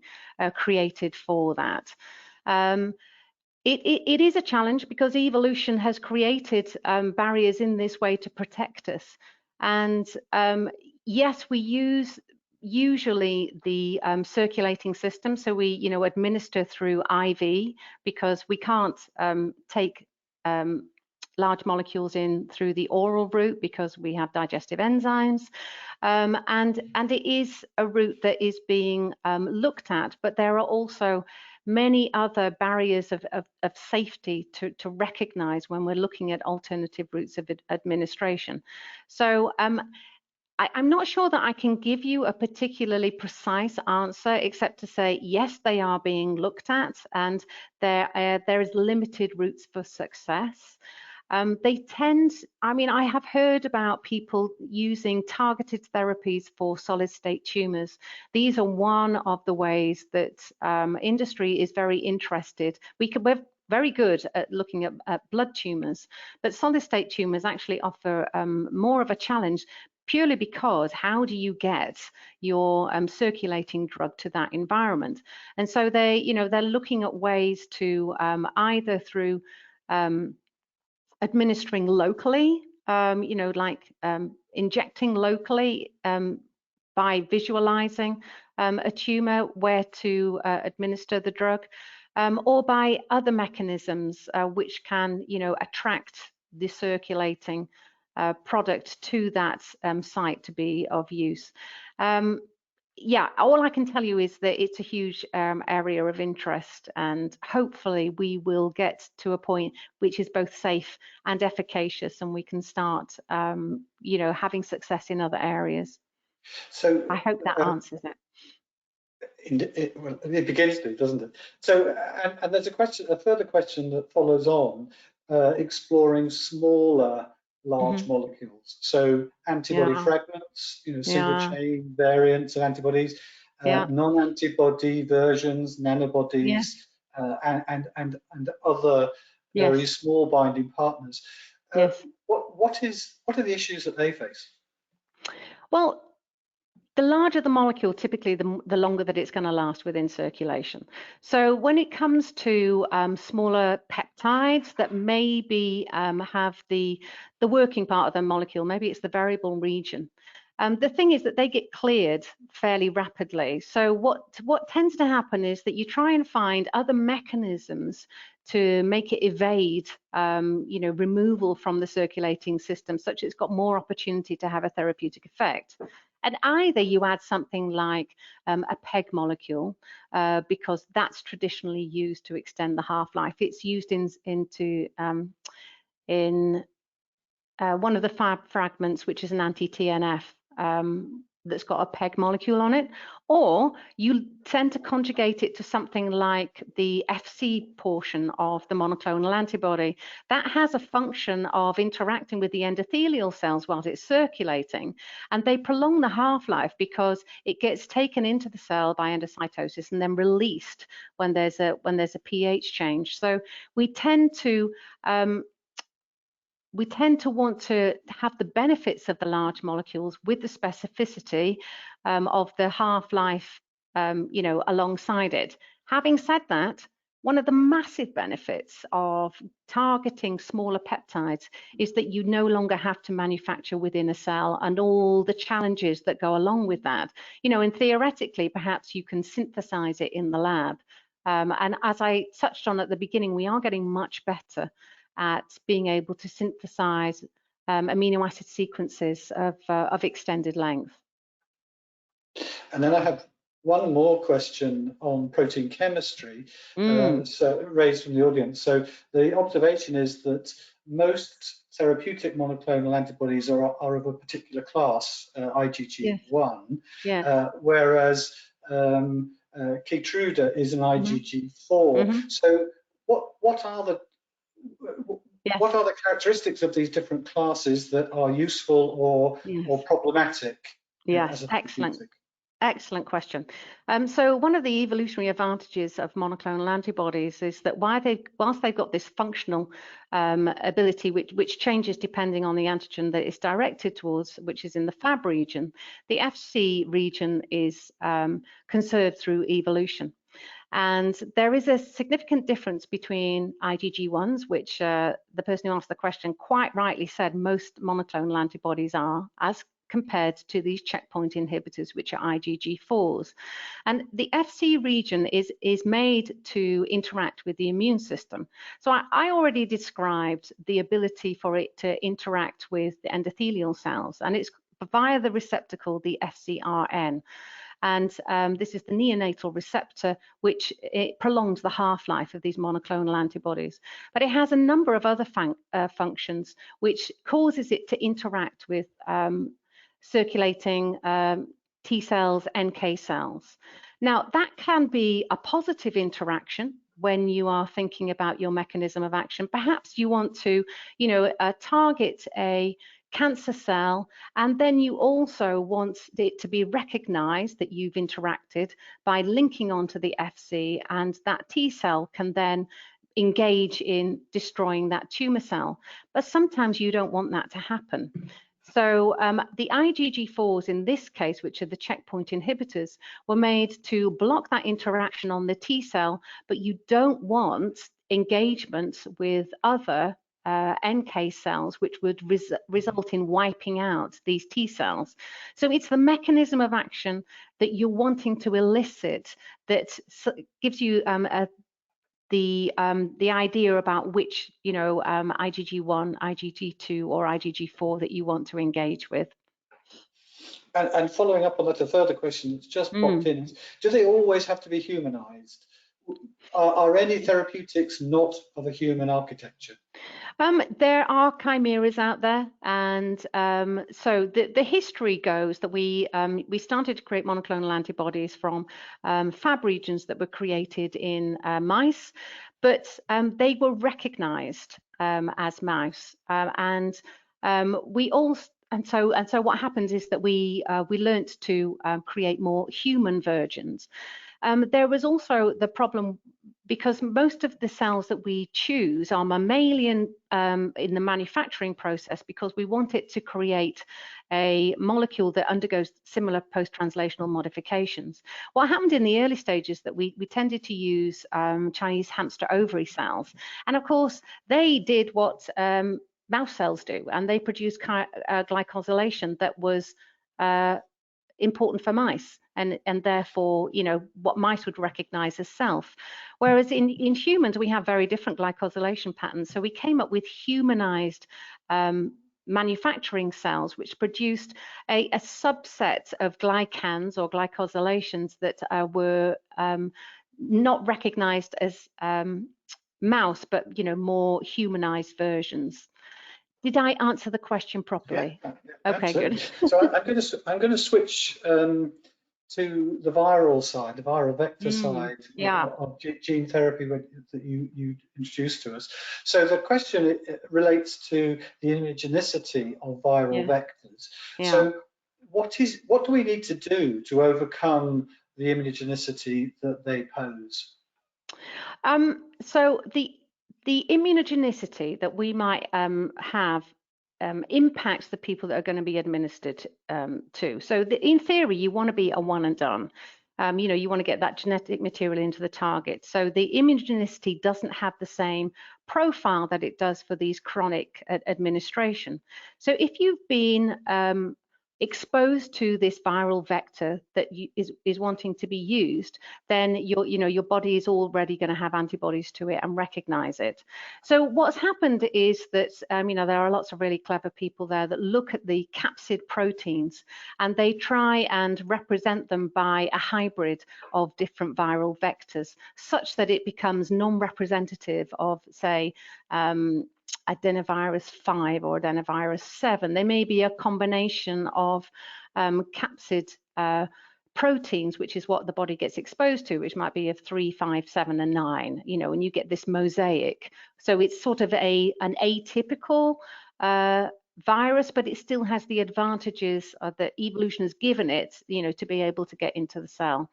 created for that. It is a challenge because evolution has created barriers in this way to protect us. And yes, we use usually the circulating system. So we, administer through IV because we can't take large molecules in through the oral route because we have digestive enzymes. And it is a route that is being looked at, but there are also many other barriers of safety to recognize when we're looking at alternative routes of administration. So I'm not sure that I can give you a particularly precise answer, except to say, yes, they are being looked at, and there is limited routes for success. They tend, I mean, I have heard about people using targeted therapies for solid state tumors. These are one of the ways that industry is very interested. We're very good at looking at blood tumors, but solid state tumors actually offer more of a challenge, purely because how do you get your circulating drug to that environment? And so they're looking at ways to either through administering locally, like injecting locally by visualizing a tumor where to administer the drug, or by other mechanisms which can, attract the circulating product to that site to be of use. Yeah, all I can tell you is that it's a huge area of interest, and hopefully we will get to a point which is both safe and efficacious, and we can start, having success in other areas. So I hope that answers it. Well, it begins to, doesn't it? So, and there's a further question that follows on, exploring smaller large molecules. So antibody fragments, single chain variants of antibodies, non-antibody versions, nanobodies, and other very small binding partners. What are the issues that they face? Well, the larger the molecule, typically the longer that it's going to last within circulation. So when it comes to smaller peptides that maybe have the working part of the molecule, maybe it's the variable region. The thing is that they get cleared fairly rapidly. So what tends to happen is that you try and find other mechanisms to make it evade, removal from the circulating system, such that it's got more opportunity to have a therapeutic effect. And either you add something like a PEG molecule, because that's traditionally used to extend the half-life. It's used in one of the fragments, which is an anti-TNF, that's got a PEG molecule on it, or you tend to conjugate it to something like the Fc portion of the monoclonal antibody. That has a function of interacting with the endothelial cells while it's circulating, and they prolong the half-life because it gets taken into the cell by endocytosis and then released when there's a pH change. So we tend to want to have the benefits of the large molecules with the specificity of the half-life, alongside it. Having said that, one of the massive benefits of targeting smaller peptides is that you no longer have to manufacture within a cell and all the challenges that go along with that. And theoretically, perhaps you can synthesize it in the lab. And as I touched on at the beginning, we are getting much better at being able to synthesize amino acid sequences of extended length. And then I have one more question on protein chemistry, so raised from the audience. So the observation is that most therapeutic monoclonal antibodies are of a particular class, IgG1, whereas Keytruda is an IgG4. So what are the characteristics of these different classes that are useful or problematic? Yes, excellent question. So one of the evolutionary advantages of monoclonal antibodies is that whilst they've got this functional ability, which changes depending on the antigen that it's directed towards, which is in the Fab region, the Fc region is conserved through evolution. And there is a significant difference between IgG1s, which the person who asked the question quite rightly said most monoclonal antibodies are, as compared to these checkpoint inhibitors, which are IgG4s. And the Fc region is made to interact with the immune system. So I already described the ability for it to interact with the endothelial cells, and it's via the receptacle, the FcRn. And this is the neonatal receptor, which it prolongs the half-life of these monoclonal antibodies. But it has a number of other functions which causes it to interact with circulating T cells, NK cells. Now, that can be a positive interaction when you are thinking about your mechanism of action. Perhaps you want to, target a cancer cell, and then you also want it to be recognized that you've interacted by linking onto the FC, and that T cell can then engage in destroying that tumor cell. But sometimes you don't want that to happen. So the IgG4s in this case, which are the checkpoint inhibitors, were made to block that interaction on the T cell, but you don't want engagement with other NK cells, which would result in wiping out these T cells. So it's the mechanism of action that you're wanting to elicit that gives you the idea about which, IgG1, IgG2, or IgG4 that you want to engage with. And following up on that, a further question that's just popped in: do they always have to be humanized? Are any therapeutics not of a human architecture? There are chimeras out there, and so the history goes that we started to create monoclonal antibodies from Fab regions that were created in mice, but they were recognized as mouse, and so what happens is that we learnt to create more human versions. There was also the problem because most of the cells that we choose are mammalian in the manufacturing process, because we want it to create a molecule that undergoes similar post-translational modifications. What happened in the early stages that we tended to use Chinese hamster ovary cells, and of course they did what mouse cells do, and they produced glycosylation that was important for mice, and therefore, what mice would recognize as self. Whereas in humans, we have very different glycosylation patterns. So we came up with humanized manufacturing cells, which produced a subset of glycans or glycosylations that were not recognized as mouse, but more humanized versions. Did I answer the question properly? Yeah, okay, absolutely. good. So I'm going to switch to the viral side, the viral vector side of gene therapy that you introduced to us. So the question relates to the immunogenicity of viral vectors. So what do we need to do to overcome the immunogenicity that they pose? So the immunogenicity that we might have impacts the people that are going to be administered to. So in theory, you want to be a one and done. You want to get that genetic material into the target. So the immunogenicity doesn't have the same profile that it does for these chronic administration. So if you've been exposed to this viral vector that is wanting to be used, then your body is already going to have antibodies to it and recognize it. So what's happened is that there are lots of really clever people there that look at the capsid proteins, and they try and represent them by a hybrid of different viral vectors, such that it becomes non-representative of, say, adenovirus 5 or adenovirus 7. They may be a combination of capsid proteins, which is what the body gets exposed to, which might be of 3, 5, 7, and 9, and you get this mosaic. So it's sort of an atypical virus, but it still has the advantages that evolution has given it, to be able to get into the cell.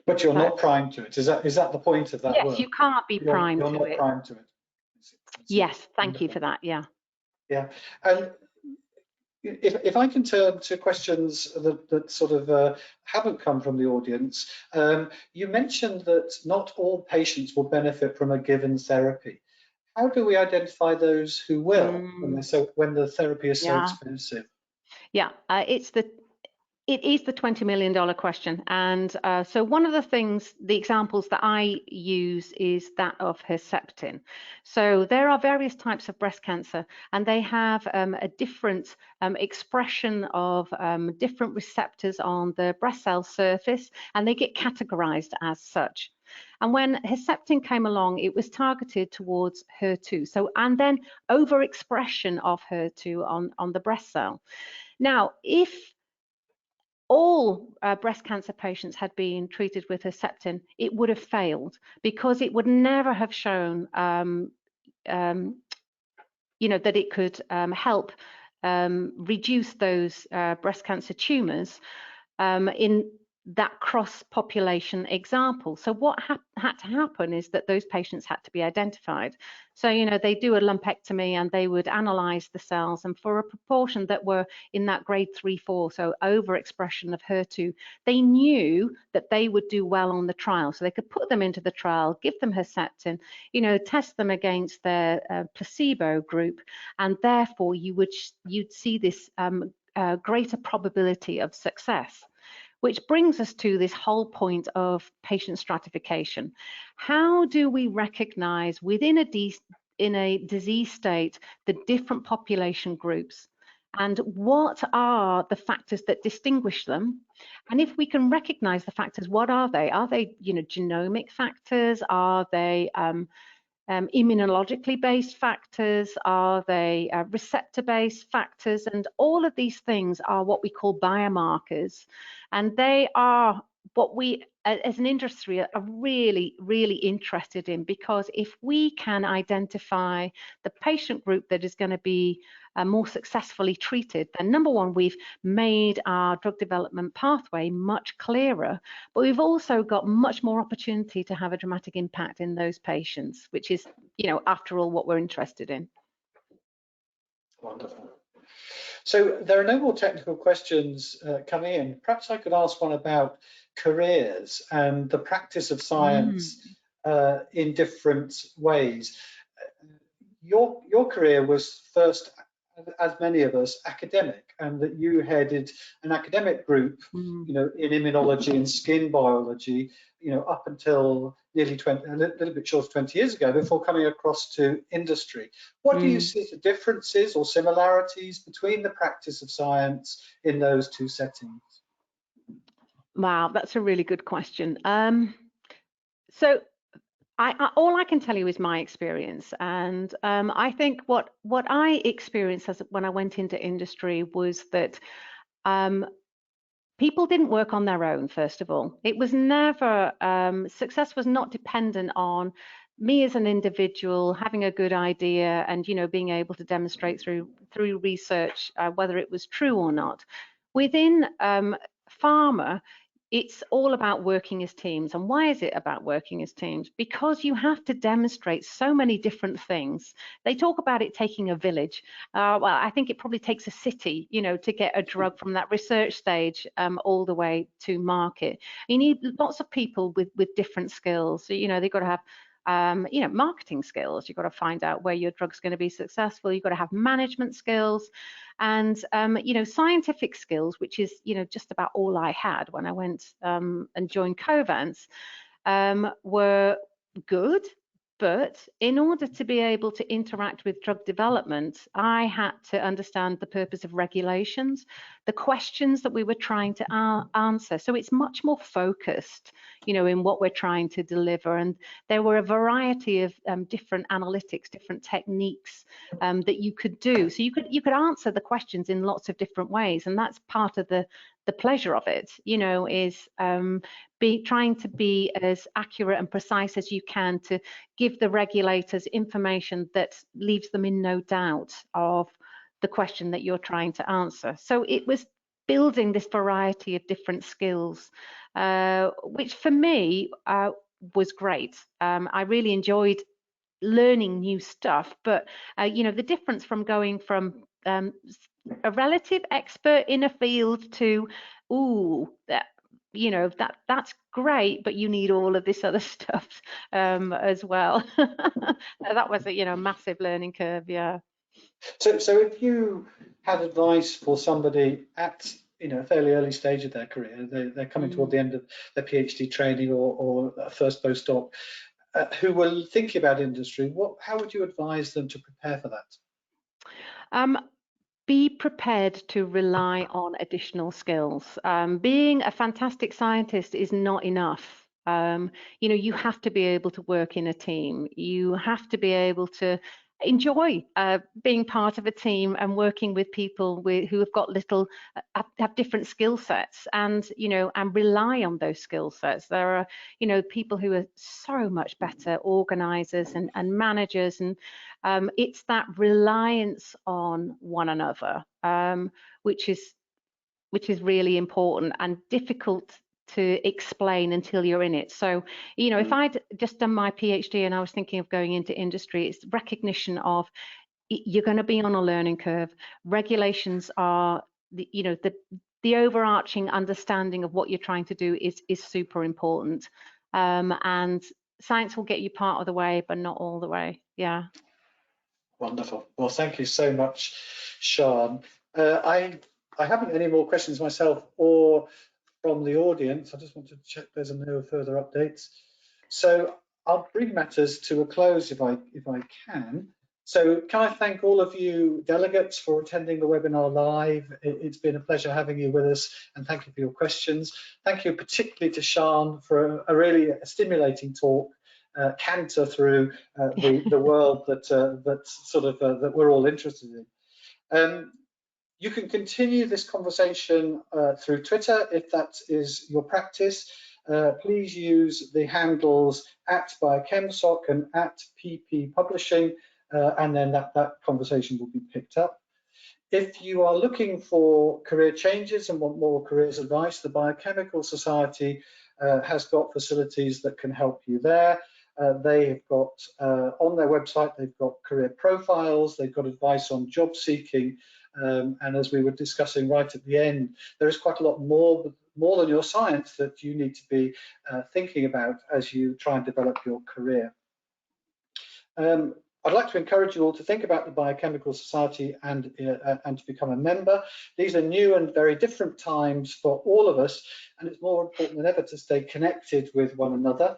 But you're not primed to it. Is that the point of that word? Yes, you can't be primed to it. You're not primed to it. Yes, thank you for that. Yeah. Yeah, and if I can turn to questions that sort of haven't come from the audience, you mentioned that not all patients will benefit from a given therapy. How do we identify those who will when the therapy is so expensive? Yeah, it is the $20 million question. And so one of the examples that I use is that of Herceptin. So there are various types of breast cancer, and they have a different expression of different receptors on the breast cell surface, and they get categorized as such. And when Herceptin came along, it was targeted towards HER2. So, and then overexpression of HER2 on the breast cell. Now, if all breast cancer patients had been treated with Herceptin, it would have failed, because it would never have shown that it could help reduce those breast cancer tumors in that cross-population example. So what had to happen is that those patients had to be identified. So, they do a lumpectomy and they would analyze the cells, and for a proportion that were in that grade 3-4, so overexpression of HER2, they knew that they would do well on the trial. So they could put them into the trial, give them Herceptin, test them against their placebo group, and therefore you'd see this greater probability of success. Which brings us to this whole point of patient stratification. How do we recognize within a disease state the different population groups? And what are the factors that distinguish them? And if we can recognize the factors, what are they? Are they, genomic factors? Are they immunologically based factors? Are they receptor-based factors? And all of these things are what we call biomarkers. And they are what we, as an industry, are really, really interested in, because if we can identify the patient group that is going to be more successfully treated, then number one, we've made our drug development pathway much clearer, but we've also got much more opportunity to have a dramatic impact in those patients, which is, after all, what we're interested in. Wonderful. So there are no more technical questions coming in. Perhaps I could ask one about careers and the practice of science in different ways. Your career was first, as many of us, academic, and that you headed an academic group, in immunology and skin biology, up until nearly a little bit short of 20 years ago, before coming across to industry. What do you see the differences or similarities between the practice of science in those two settings? Wow, that's a really good question. So all I can tell you is my experience, and I think what I experienced when I went into industry was that people didn't work on their own. First of all, it was never success was not dependent on me as an individual having a good idea and being able to demonstrate through research whether it was true or not. Within pharma, it's all about working as teams. And why is it about working as teams? Because you have to demonstrate so many different things. They talk about it taking a village. Well, I think it probably takes a city, to get a drug from that research stage all the way to market. You need lots of people with different skills. So, they've got to have marketing skills. You've got to find out where your drug's going to be successful. You've got to have management skills and, scientific skills, which is, just about all I had when I went and joined Covance, were good. But in order to be able to interact with drug development, I had to understand the purpose of regulations, the questions that we were trying to answer. So it's much more focused, in what we're trying to deliver. And there were a variety of different analytics, different techniques that you could do. So you could answer the questions in lots of different ways. And that's part of the pleasure of it, is trying to be as accurate and precise as you can to give the regulators information that leaves them in no doubt of the question that you're trying to answer. So it was building this variety of different skills, which for me was great. I really enjoyed learning new stuff, but the difference from going from a relative expert in a field to that's great, but you need all of this other stuff as well. That was a massive learning curve. Yeah. So if you had advice for somebody at a fairly early stage of their career, they're coming toward the end of their PhD training or a first postdoc, who were thinking about industry, how would you advise them to prepare for that? Be prepared to rely on additional skills. Being a fantastic scientist is not enough. You have to be able to work in a team. You have to be able to enjoy being part of a team and working with people who have got have different skill sets, and and rely on those skill sets. There are people who are so much better organizers and managers, and it's that reliance on one another, which is really important and difficult to explain until you're in it. So, if I'd just done my PhD and I was thinking of going into industry, it's recognition of you're going to be on a learning curve. Regulations are, the overarching understanding of what you're trying to do is super important. And science will get you part of the way, but not all the way. Yeah. Wonderful. Well, thank you so much, Siân. I haven't any more questions myself or from the audience. I just want to check there's no further updates. So I'll bring matters to a close if I can. So can I thank all of you delegates for attending the webinar live. It's been a pleasure having you with us, and thank you for your questions. Thank you particularly to Siân for a really stimulating talk, canter through the world that we're all interested in. You can continue this conversation through Twitter if that is your practice. Please use the handles @BiochemSoc and @PPPublishing, and then that conversation will be picked up. If you are looking for career changes and want more careers advice, the Biochemical Society has got facilities that can help you there. They have got, on their website, they've got career profiles, they've got advice on job seeking, and as we were discussing right at the end, there is quite a lot more than your science that you need to be thinking about as you try and develop your career. I'd like to encourage you all to think about the Biochemical Society and to become a member. These are new and very different times for all of us, and it's more important than ever to stay connected with one another.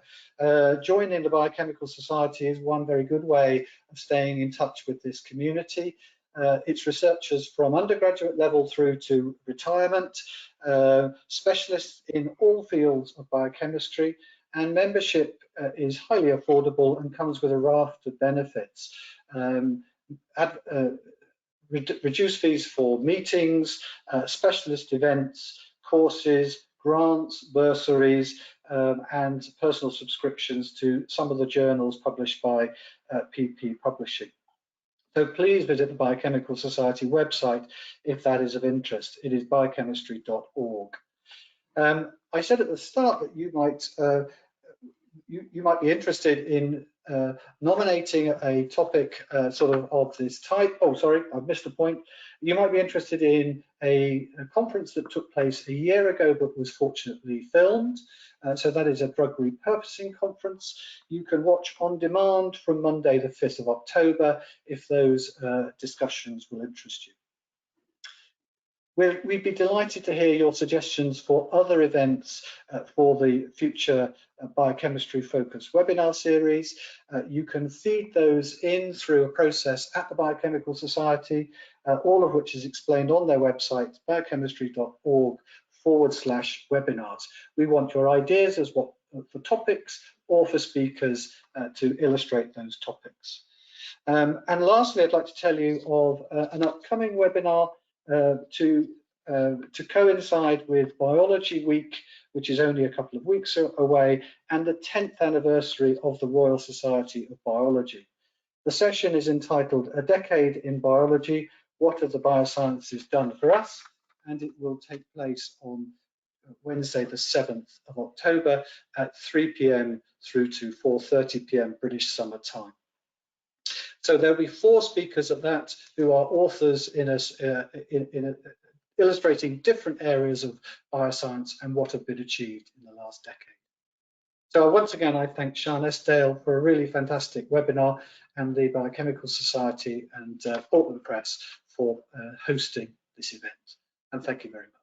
Joining the Biochemical Society is one very good way of staying in touch with this community. It's researchers from undergraduate level through to retirement, specialists in all fields of biochemistry, and membership is highly affordable and comes with a raft of benefits. Reduced fees for meetings, specialist events, courses, grants, bursaries, and personal subscriptions to some of the journals published by PP Publishing. So please visit the Biochemical Society website if that is of interest. It is biochemistry.org. I said at the start that you might be interested in nominating a topic of this type. Oh, sorry, I've missed a point. You might be interested in a conference that took place a year ago but was fortunately filmed. So that is a drug repurposing conference. You can watch on demand from Monday the 5th of October if those discussions will interest you. We'd be delighted to hear your suggestions for other events for the future Biochemistry Focus webinar series. You can feed those in through a process at the Biochemical Society, all of which is explained on their website, biochemistry.org/webinars. We want your ideas as what for topics or for speakers to illustrate those topics. And lastly, I'd like to tell you of an upcoming webinar to coincide with Biology Week, which is only a couple of weeks away, and the 10th anniversary of the Royal Society of Biology. The session is entitled "A Decade in Biology, What Have the Biosciences Done for Us?" and it will take place on Wednesday the 7th of October at 3 p.m. through to 4:30 p.m. British Summer Time. So there'll be 4 speakers at that who are authors in illustrating different areas of bioscience and what have been achieved in the last decade. So once again, I thank Siân Estdale for a really fantastic webinar, and the Biochemical Society and Portland Press for hosting this event. And thank you very much.